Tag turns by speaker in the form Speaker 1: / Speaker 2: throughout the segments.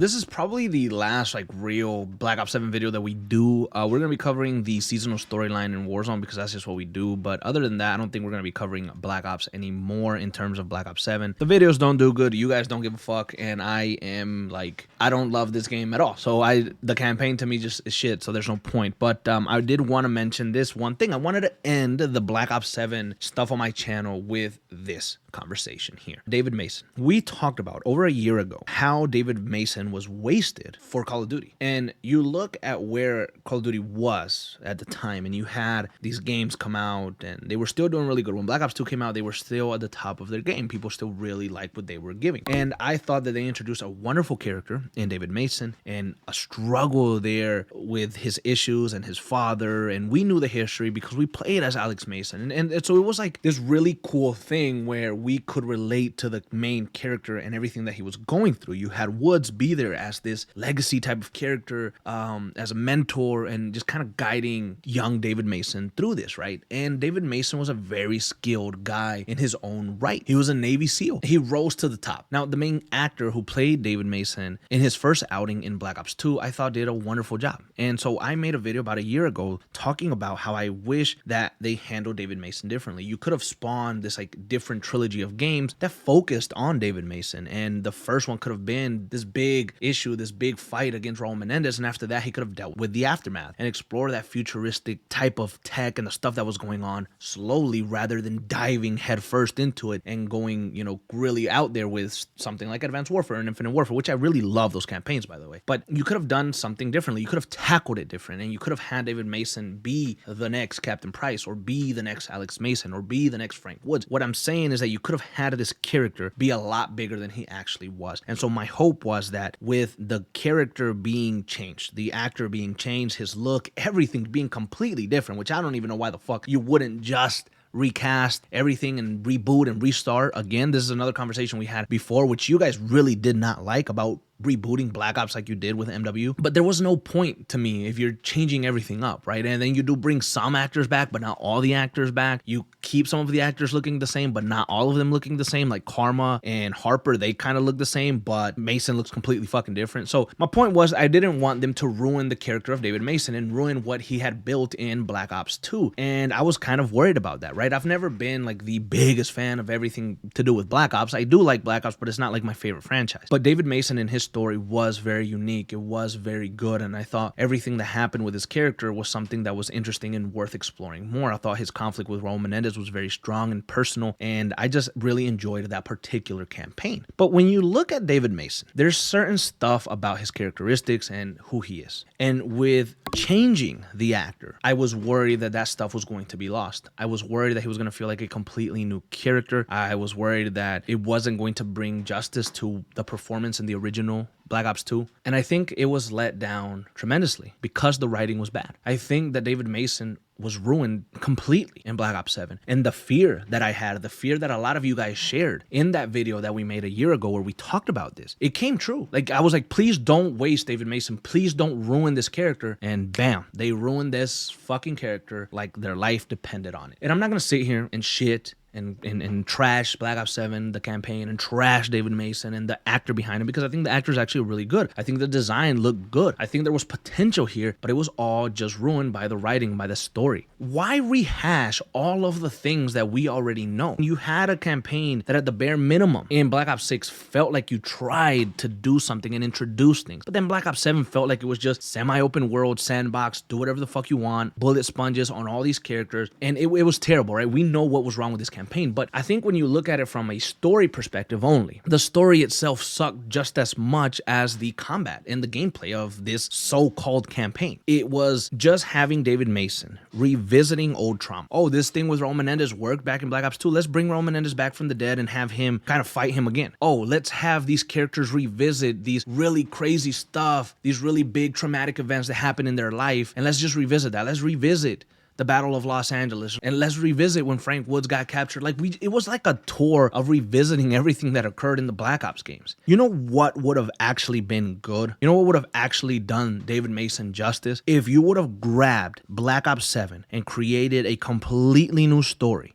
Speaker 1: This is probably the last like real Black Ops 7 video that we do. We're going to be covering the seasonal storyline in Warzone because that's just what we do. But other than that, I don't think we're going to be covering Black Ops anymore in terms of Black Ops 7. The videos don't do good. You guys don't give a fuck. And I am like, I don't love this game at all. So the campaign to me just is shit. So there's no point. But I did want to mention this one thing. I wanted to end the Black Ops 7 stuff on my channel with this conversation here. David Mason. We talked about over a year ago how David Mason was wasted for Call of Duty. And you look at where Call of Duty was at the time, and you had these games come out and they were still doing really good. When Black Ops 2 came out, they were still at the top of their game. People still really liked what they were giving. And I thought that they introduced a wonderful character in David Mason and a struggle there with his issues and his father. And we knew the history because we played as Alex Mason. And so it was like this really cool thing where we could relate to the main character and everything that he was going through. You had Woods be there as this legacy type of character, as a mentor and just kind of guiding young David Mason through this, right? And David Mason was a very skilled guy in his own right. He was a Navy SEAL. He rose to the top. Now, the main actor who played David Mason in his first outing in Black Ops 2, I thought did a wonderful job. And so I made a video about a year ago talking about how I wish that they handled David Mason differently. You could have spawned this like different trilogy of games that focused on David Mason. And the first one could have been this big issue, this big fight against Raul Menendez. And after that, he could have dealt with the aftermath and explore that futuristic type of tech and the stuff that was going on slowly rather than diving headfirst into it and going, you know, really out there with something like Advanced Warfare and Infinite Warfare, which I really love those campaigns, by the way. But you could have done something differently. You could have tackled it different, and you could have had David Mason be the next Captain Price or be the next Alex Mason or be the next Frank Woods. What I'm saying is that you could have had this character be a lot bigger than he actually was. And so my hope was that with the character being changed, the actor being changed, his look, everything being completely different, which I don't even know why the fuck you wouldn't just recast everything and reboot and restart again. This is another conversation we had before, which you guys really did not like about rebooting Black Ops like you did with MW. But there was no point to me if you're changing everything up, right? And then you do bring some actors back, but not all the actors back. You keep some of the actors looking the same, but not all of them looking the same. Like Karma and Harper, they kind of look the same, but Mason looks completely fucking different. So my point was I didn't want them to ruin the character of David Mason and ruin what he had built in Black Ops 2. And I was kind of worried about that, right? I've never been like the biggest fan of everything to do with Black Ops. I do like Black Ops, but it's not like my favorite franchise. But David Mason and his story was very unique. It was very good. And I thought everything that happened with his character was something that was interesting and worth exploring more. I thought his conflict with Raul Menendez was very strong and personal. And I just really enjoyed that particular campaign. But when you look at David Mason, there's certain stuff about his characteristics and who he is. And with changing the actor, I was worried that that stuff was going to be lost. I was worried that he was going to feel like a completely new character. I was worried that it wasn't going to bring justice to the performance in the original Black Ops 2. And I think it was let down tremendously because the writing was bad. I think that David Mason was ruined completely in Black Ops 7. And the fear that I had, the fear that a lot of you guys shared in that video that we made a year ago where we talked about this, it came true. Like I was like, please don't waste David Mason. Please don't ruin this character. And bam, they ruined this fucking character like their life depended on it. And I'm not gonna sit here and shit and trash Black Ops 7, the campaign, and trash David Mason and the actor behind him, because I think the actor is actually really good. I think the design looked good. I think there was potential here, but it was all just ruined by the writing, by the story. Why rehash all of the things that we already know? You had a campaign that at the bare minimum in Black Ops 6 felt like you tried to do something and introduce things. But then Black Ops 7 felt like it was just semi-open world, sandbox, do whatever the fuck you want, bullet sponges on all these characters. And it was terrible, right? We know what was wrong with this campaign. But I think when you look at it from a story perspective only, the story itself sucked just as much as the combat and the gameplay of this so-called campaign. It was just having David Mason revisiting old trauma. Oh, this thing with Raul Menendez worked back in Black Ops 2. Let's bring Raul Menendez back from the dead and have him kind of fight him again. Oh, let's have these characters revisit these really crazy stuff, these really big traumatic events that happen in their life, and let's just revisit that. Let's revisit the Battle of Los Angeles, and let's revisit when Frank Woods got captured. Like it was like a tour of revisiting everything that occurred in the Black Ops games. You know what would have actually been good? You know what would have actually done David Mason justice? If you would have grabbed Black Ops 7 and created a completely new story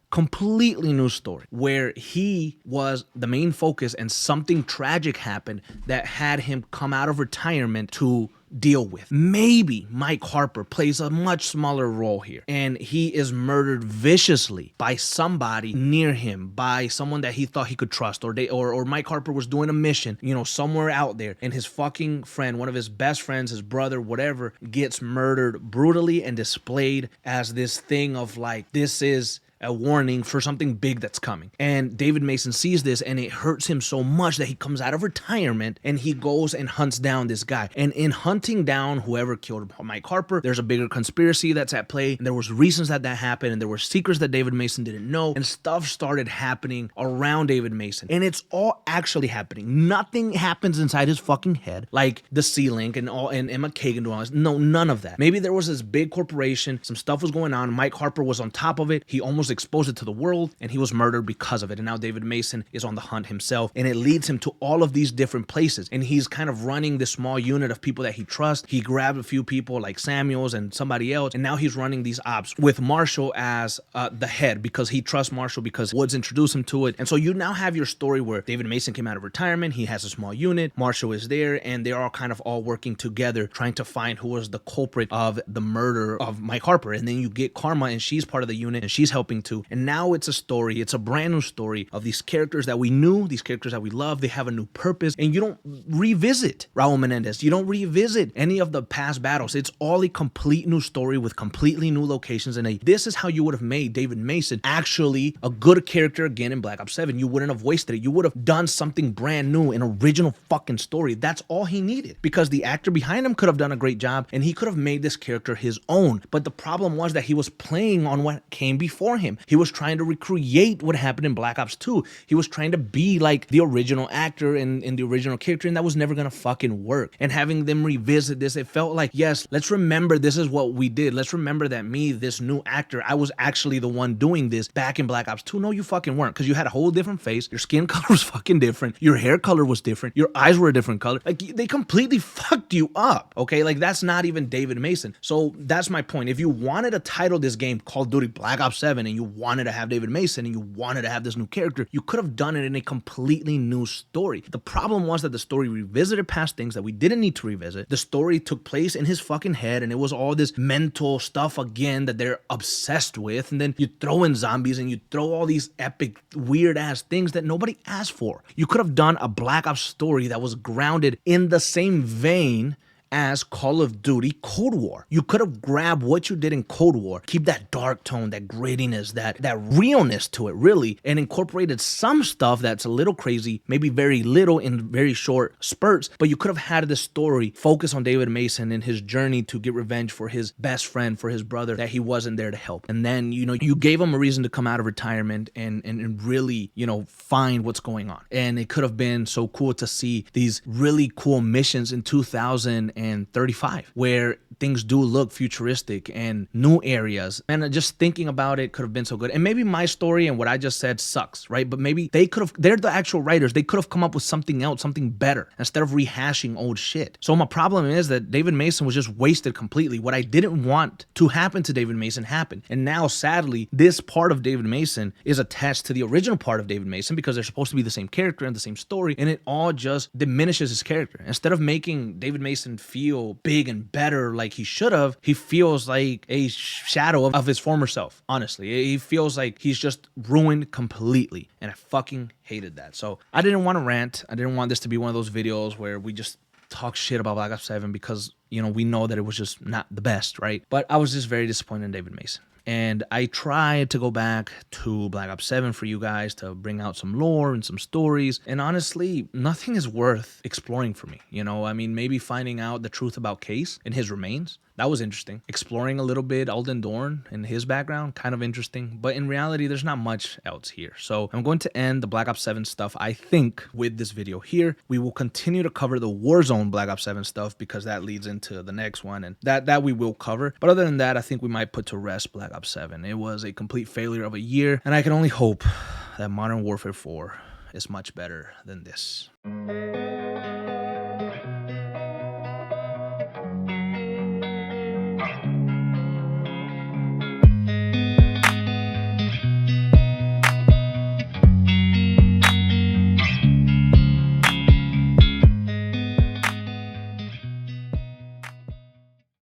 Speaker 1: where he was the main focus and something tragic happened that had him come out of retirement to deal with. Maybe Mike Harper plays a much smaller role here and he is murdered viciously by somebody near him, by someone that he thought he could trust, or Mike Harper was doing a mission, you know, somewhere out there, and his fucking friend, one of his best friends, his brother, whatever, gets murdered brutally and displayed as this thing of like, this is a warning for something big that's coming. And David Mason sees this and it hurts him so much that he comes out of retirement and he goes and hunts down this guy. And in hunting down whoever killed Mike Harper, there's a bigger conspiracy that's at play. And there was reasons that happened, and there were secrets that David Mason didn't know, and stuff started happening around David Mason. And it's all actually happening. Nothing happens inside his fucking head, like the C-Link and Emma Kagan doing all this. No, none of that. Maybe there was this big corporation, some stuff was going on, Mike Harper was on top of it, he almost exposed it to the world, and he was murdered because of it. And now David Mason is on the hunt himself, and it leads him to all of these different places. And he's kind of running this small unit of people that he trusts. He grabbed a few people like Samuels and somebody else, and now he's running these ops with Marshall as the head, because he trusts Marshall because Woods introduced him to it. And so you now have your story where David Mason came out of retirement, he has a small unit, Marshall is there, and they're all kind of all working together trying to find who was the culprit of the murder of Mike Harper. And then you get Karma, and she's part of the unit and she's helping too. And now it's a story, it's a brand new story of these characters that we knew, these characters that we love. They have a new purpose, and you don't revisit Raul Menendez. You don't revisit any of the past battles. It's all a complete new story with completely new locations. And this is how you would have made David Mason actually a good character again in Black Ops 7. You wouldn't have wasted it. You would have done something brand new, an original fucking story. That's all he needed, because the actor behind him could have done a great job and he could have made this character his own. But the problem was that he was playing on what came before him. He was trying to recreate what happened in Black Ops 2. He was trying to be like the original actor in the original character, and that was never gonna fucking work. And having them revisit this, it felt like, yes, let's remember this is what we did. Let's remember that me, this new actor, I was actually the one doing this back in Black Ops 2. No, you fucking weren't, because you had a whole different face. Your skin color was fucking different. Your hair color was different. Your eyes were a different color. Like, they completely fucked you up, okay? Like, that's not even David Mason. So that's my point. If you wanted to title this game Call of Duty Black Ops 7 and you wanted to have David Mason and you wanted to have this new character, you could have done it in a completely new story. The problem was that the story revisited past things that we didn't need to revisit. The story took place in his fucking head, and it was all this mental stuff again that they're obsessed with. And then you throw in zombies and you throw all these epic, weird ass things that nobody asked for. You could have done a Black Ops story that was grounded in the same vein as Call of Duty Cold War. You could have grabbed what you did in Cold War, keep that dark tone, that grittiness, that realness to it, really, and incorporated some stuff that's a little crazy, maybe very little in very short spurts, but you could have had this story focus on David Mason and his journey to get revenge for his best friend, for his brother that he wasn't there to help. And then, you know, you gave him a reason to come out of retirement and really, you know, find what's going on. And it could have been so cool to see these really cool missions in 2035 where things do look futuristic and new areas. And just thinking about it could have been so good. And maybe my story and what I just said sucks, right? But maybe they could have, they're the actual writers, they could have come up with something else, something better, instead of rehashing old shit. So my problem is that David Mason was just wasted completely. What I didn't want to happen to David Mason happened. And now, sadly, this part of David Mason is attached to the original part of David Mason because they're supposed to be the same character and the same story, and it all just diminishes his character. Instead of making David Mason feel big and better like he should have, he feels like a shadow of his former self. Honestly, he feels like he's just ruined completely, and I fucking hated that. So I didn't want to rant. I didn't want this to be one of those videos where we just talk shit about Black Ops 7 because, you know, we know that it was just not the best, right? But I was just very disappointed in David Mason. And I tried to go back to Black Ops 7 for you guys to bring out some lore and some stories. And honestly, nothing is worth exploring for me. You know, I mean, maybe finding out the truth about Case and his remains. That was interesting. Exploring a little bit Alden Dorn and his background, kind of interesting. But in reality, there's not much else here. So I'm going to end the Black Ops 7 stuff, I think, with this video here. We will continue to cover the Warzone Black Ops 7 stuff because that leads into the next one. And that we will cover. But other than that, I think we might put to rest Black Ops 7. It was a complete failure of a year, and I can only hope that Modern Warfare 4 is much better than this.